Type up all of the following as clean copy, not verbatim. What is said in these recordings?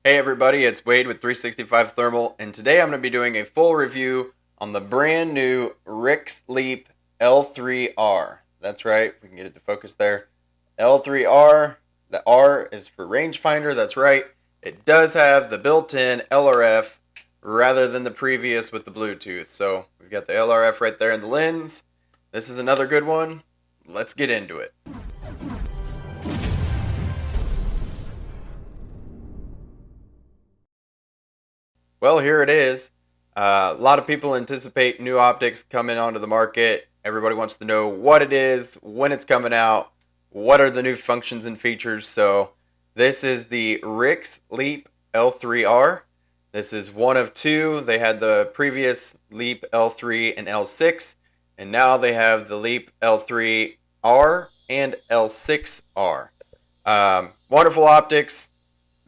Hey everybody, it's Wade with 365 Thermal, and today I'm going to be doing a full review on the brand new Rix Leap L3R. That's right, we can get it to focus there. L3R, the R is for rangefinder, that's right. It does have the built-in LRF rather than the previous with the Bluetooth. So we've got the LRF right there in the lens. This is another good one. Let's get into it. Well, here it is. A lot of people anticipate new optics coming onto the market. Everybody wants to know what it is, when it's coming out, what are the new functions and features. So this is the Rix Leap L3R. This is one of two. They had the previous Leap L3 and L6, and now they have the Leap L3R and L6R. Wonderful optics.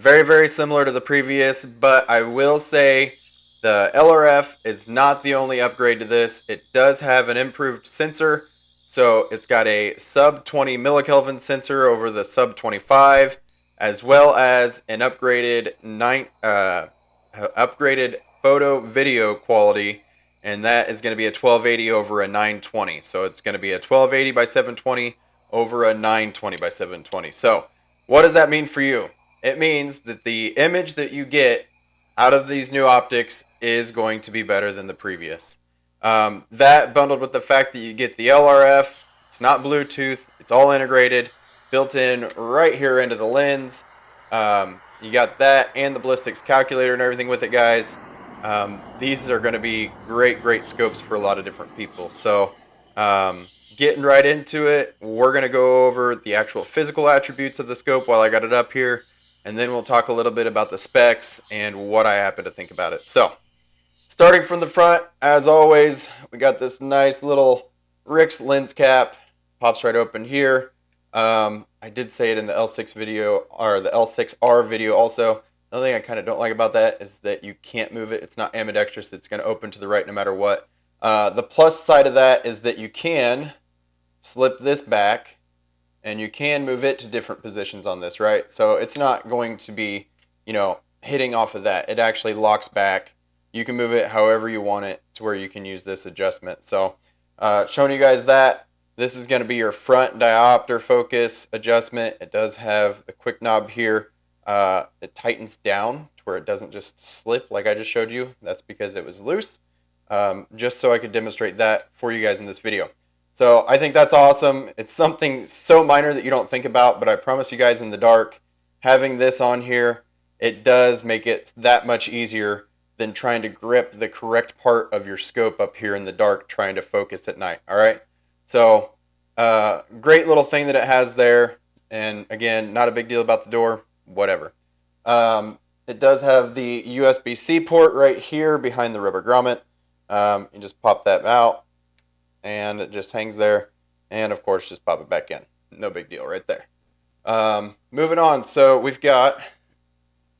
Very, very similar to the previous, but I will say the LRF is not the only upgrade to this. It does have an improved sensor. So it's got a sub 20 millikelvin sensor over the sub 25, as well as an upgraded photo video quality, and that is going to be a 1280 over a 920. So it's going to be a 1280 by 720 over a 920 by 720. So what does that mean for you? It means that the image that you get out of these new optics is going to be better than the previous. That bundled with the fact that you get the LRF, it's not Bluetooth, it's all integrated, built in right here into the lens. You got that and the ballistics calculator and everything with it, guys. These are going to be great scopes for a lot of different people. So getting right into it, we're going to go over the actual physical attributes of the scope while I got it up here. And then we'll talk a little bit about the specs and what I happen to think about it. So, starting from the front, as always, we got this nice little Rix lens cap. Pops right open here. I did say it in the L6 video, or the L6R video also. Another thing I kind of don't like about that is that you can't move it. It's not ambidextrous. It's going to open to the right no matter what. The plus side of that is that you can slip this back, and you can move it to different positions on this, right? So it's not going to be, hitting off of that. It actually locks back. You can move it however you want it to where you can use this adjustment. So showing you guys that. This is going to be your front diopter focus adjustment. It does have the quick knob here. It tightens down to where it doesn't just slip like I just showed you. That's because it was loose. Just so I could demonstrate that for you guys in this video. So I think that's awesome. It's something so minor that you don't think about, but I promise you guys in the dark, having this on here, it does make it that much easier than trying to grip the correct part of your scope up here in the dark trying to focus at night, all right? So great little thing that it has there, and again, not a big deal about the door, whatever. It does have the USB-C port right here behind the rubber grommet. You just pop that out, and it just hangs there, and of course just pop it back in. No big deal right there. Moving on, so we've got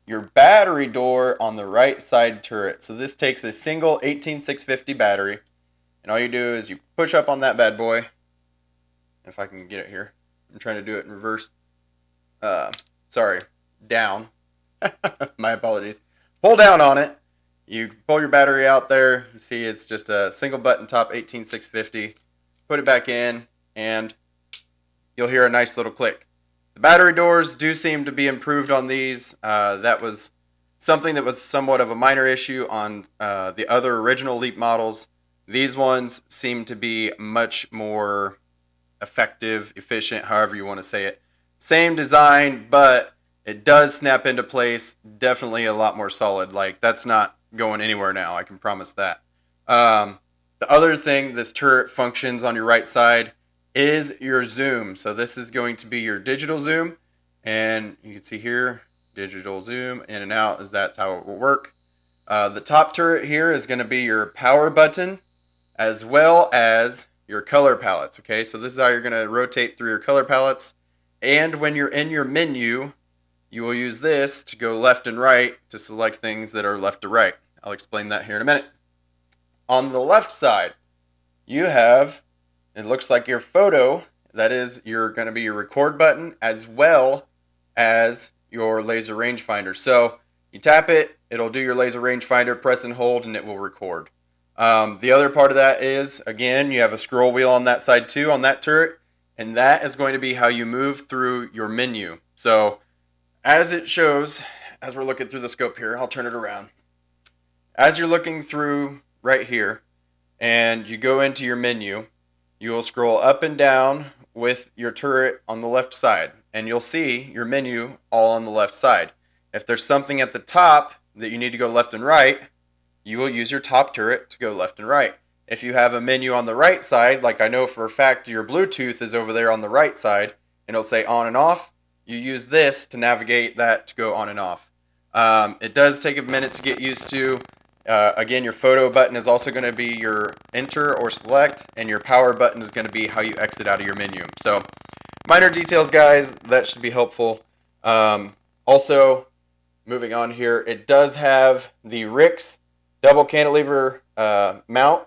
your battery door on the right side turret. So this takes a single 18650 battery, and all you do is you push up on that bad boy. If I can get it here, I'm trying to do it in reverse. Sorry, down. My apologies. Pull down on it. You pull your battery out there. You see it's just a single button top 18650. Put it back in, and you'll hear a nice little click. The battery doors do seem to be improved on these. That was something that was somewhat of a minor issue on the other original Leap models. These ones seem to be much more effective, efficient, however you want to say it. Same design, but it does snap into place. Definitely a lot more solid. Like, that's not going anywhere now, I can promise that. The other thing this turret functions on your right side is your zoom. So this is going to be your digital zoom, and you can see here, digital zoom in and out, as that's how it will work. The top turret here is going to be your power button, as well as your color palettes. Okay, so this is how you're going to rotate through your color palettes, and when you're in your menu, you will use this to go left and right to select things that are left to right. I'll explain that here in a minute. On the left side, you have, it looks like your photo, that is going to be your record button, as well as your laser rangefinder. So You tap it, it'll do your laser rangefinder, press and hold, and it will record. The other part of that is, again, you have a scroll wheel on that side too, on that turret, and that is going to be how you move through your menu. So as it shows, as we're looking through the scope here, I'll turn it around. As you're looking through right here, and you go into your menu, you will scroll up and down with your turret on the left side, and you'll see your menu all on the left side. If there's something at the top that you need to go left and right, you will use your top turret to go left and right. If you have a menu on the right side, like I know for a fact your Bluetooth is over there on the right side, and it'll say on and off, you use this to navigate that to go on and off. It does take a minute to get used to. Again, your photo button is also going to be your enter or select, and your power button is going to be how you exit out of your menu. So minor details, guys, that should be helpful. Also, moving on here, it does have the Rix double cantilever mount.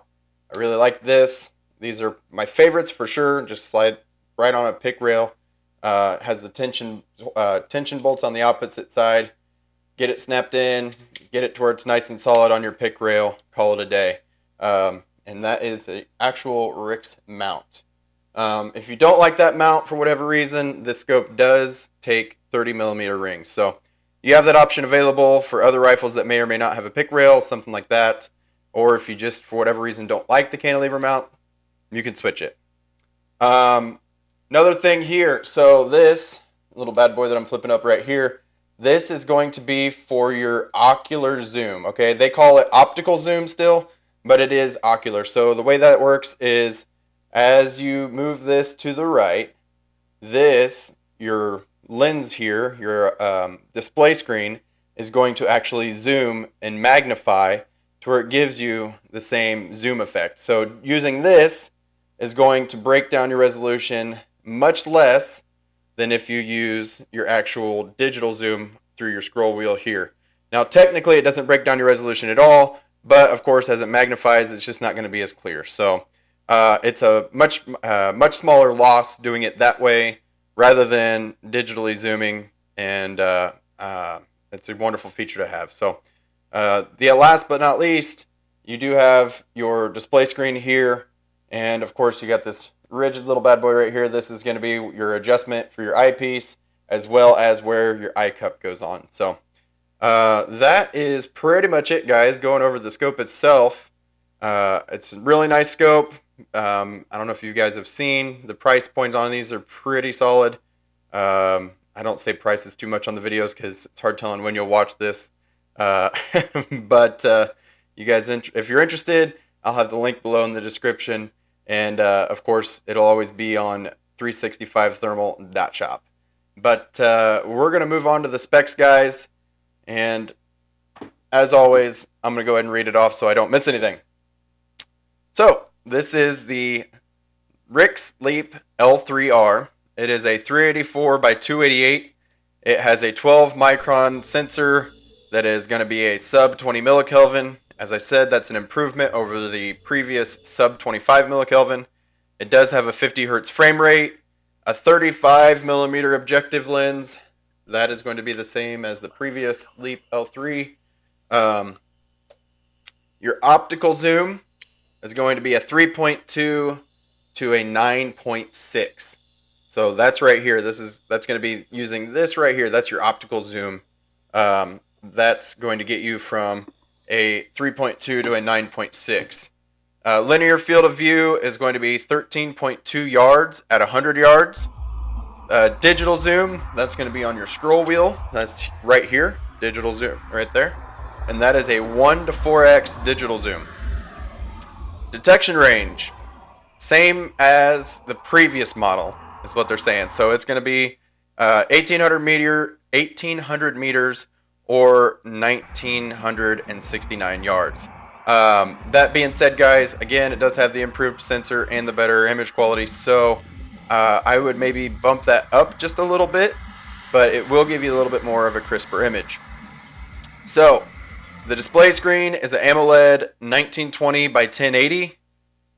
I really like this. These are my favorites for sure. Just slide right on a pick rail. Has the tension bolts on the opposite side. Get it snapped in, get it to where it's nice and solid on your pick rail, call it a day. And that is an actual Rix mount. If you don't like that mount for whatever reason, this scope does take 30mm rings. So you have that option available for other rifles that may or may not have a pick rail, something like that. Or if you just, for whatever reason, don't like the cantilever mount, you can switch it. Another thing here, so this little bad boy that I'm flipping up right here, this is going to be for your ocular zoom, okay? They call it optical zoom still, but it is ocular. So the way that works is as you move this to the right, your lens here, your display screen, is going to actually zoom and magnify to where it gives you the same zoom effect. So using this is going to break down your resolution much less than if you use your actual digital zoom through your scroll wheel here. Now technically it doesn't break down your resolution at all, but of course as it magnifies it's just not going to be as clear. So it's a much smaller loss doing it that way rather than digitally zooming, and it's a wonderful feature to have. So the last but not least, you do have your display screen here, and of course you got this rigid little bad boy right here. This is going to be your adjustment for your eyepiece as well as where your eye cup goes on. So that is pretty much it, guys, going over the scope itself. It's a really nice scope. I don't know if you guys have seen the price points on these are pretty solid. I don't say prices too much on the videos because it's hard telling when you'll watch this. But you guys, if you're interested, I'll have the link below in the description. And of course, it'll always be on 365thermal.shop. But we're going to move on to the specs, guys. And as always, I'm going to go ahead and read it off so I don't miss anything. So this is the Rix Leap L3R. It is a 384 by 288. It has a 12 micron sensor that is going to be a sub 20 millikelvin. As I said, that's an improvement over the previous sub 25 millikelvin. It does have a 50 hertz frame rate, a 35 millimeter objective lens. That is going to be the same as the previous Leap L3. Your optical zoom is going to be a 3.2 to a 9.6. So that's right here. That's going to be using this right here. That's your optical zoom. That's going to get you from a 3.2 to a 9.6. Linear field of view is going to be 13.2 yards at 100 yards. Digital zoom, that's going to be on your scroll wheel. That's right here. Digital zoom right there. And that is a 1 to 4x digital zoom. Detection range, same as the previous model is what they're saying. So it's going to be 1800 meters or 1969 yards. That being said, guys, again, it does have the improved sensor and the better image quality. So I would maybe bump that up just a little bit, but it will give you a little bit more of a crisper image. So the display screen is an AMOLED 1920 by 1080.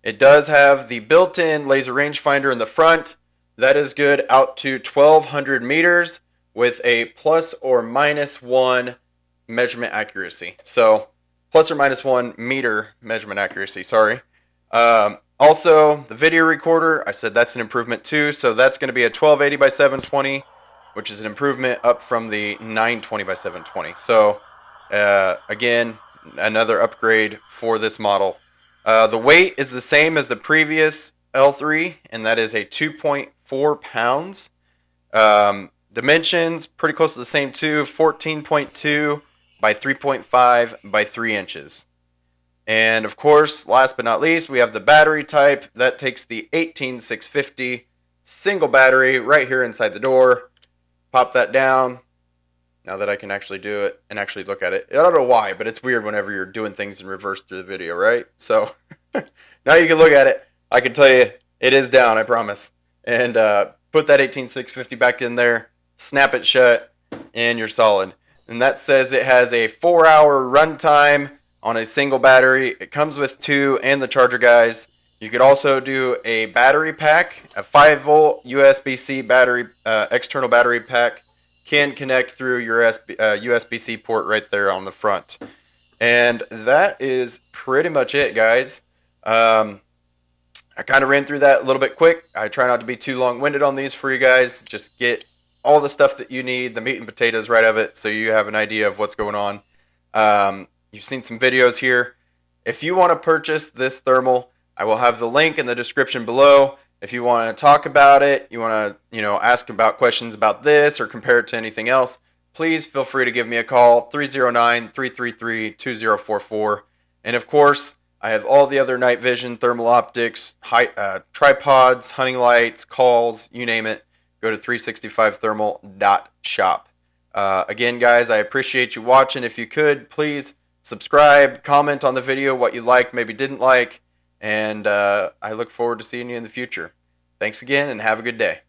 It does have the built-in laser rangefinder in the front. That is good out to 1200 meters with a plus or minus 1 measurement accuracy. So plus or minus 1 meter measurement accuracy, sorry. Also, the video recorder, I said that's an improvement too. So that's going to be a 1280 by 720, which is an improvement up from the 920 by 720. So again, another upgrade for this model. The weight is the same as the previous L3, and that is a 2.4 pounds. Dimensions, pretty close to the same too, 14.2 by 3.5 by 3 inches. And of course, last but not least, we have the battery type. That takes the 18650 single battery right here inside the door. Pop that down. Now that I can actually do it and actually look at it. I don't know why, but it's weird whenever you're doing things in reverse through the video, right? So now you can look at it. I can tell you it is down, I promise. And put that 18650 back in there, snap it shut, and you're solid. And that says it has a 4-hour runtime on a single battery. It comes with 2 and the charger guys. You could also do a battery pack, a 5-volt USB-C battery, external battery pack. Can connect through your USB-C port right there on the front. And that is pretty much it, guys. I kind of ran through that a little bit quick. I try not to be too long-winded on these for you guys. Just get all the stuff that you need, the meat and potatoes right of it, so you have an idea of what's going on. You've seen some videos here. If you want to purchase this thermal, I will have the link in the description below. If you want to talk about it, you want to, ask about questions about this or compare it to anything else, please feel free to give me a call, 309-333-2044. And of course, I have all the other night vision, thermal optics, tripods, hunting lights, calls, you name it. Go to 365thermal.shop. Again, guys, I appreciate you watching. If you could, please subscribe, comment on the video what you liked, maybe didn't like. And I look forward to seeing you in the future. Thanks again, and have a good day.